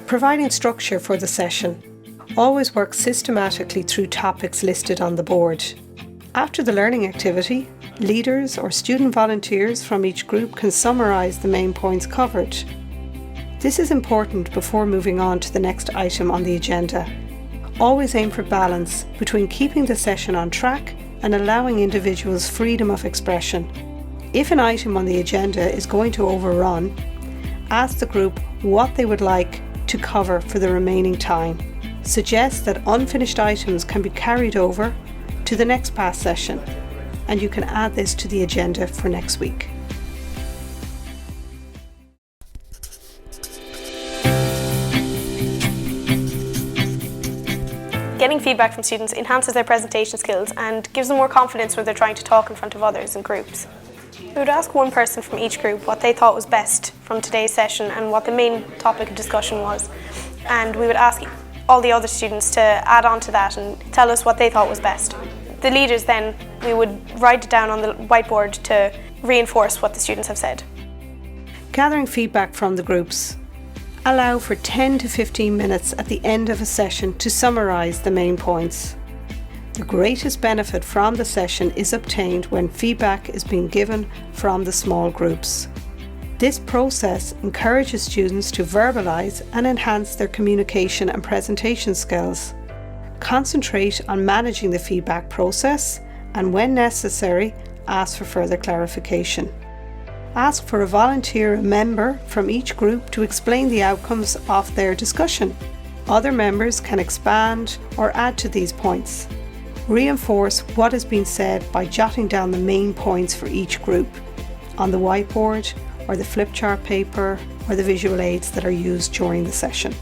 Providing structure for the session. Always work systematically through topics listed on the board. After the learning activity, leaders or student volunteers from each group can summarise the main points covered. This is important before moving on to the next item on the agenda. Always aim for balance between keeping the session on track and allowing individuals freedom of expression. If an item on the agenda is going to overrun, ask the group what they would like to cover for the remaining time. Suggest that unfinished items can be carried over to the next past session, and you can add this to the agenda for next week. Getting feedback from students enhances their presentation skills and gives them more confidence when they're trying to talk in front of others in groups. We would ask one person from each group what they thought was best from today's session and what the main topic of discussion was. And we would ask all the other students to add on to that and tell us what they thought was best. The leaders then, we would write it down on the whiteboard to reinforce what the students have said. Gathering feedback from the groups. Allow for 10 to 15 minutes at the end of a session to summarise the main points. The greatest benefit from the session is obtained when feedback is being given from the small groups. This process encourages students to verbalise and enhance their communication and presentation skills. Concentrate on managing the feedback process and, when necessary, ask for further clarification. Ask for a volunteer member from each group to explain the outcomes of their discussion. Other members can expand or add to these points. Reinforce what has been said by jotting down the main points for each group on the whiteboard or the flip chart paper or the visual aids that are used during the session.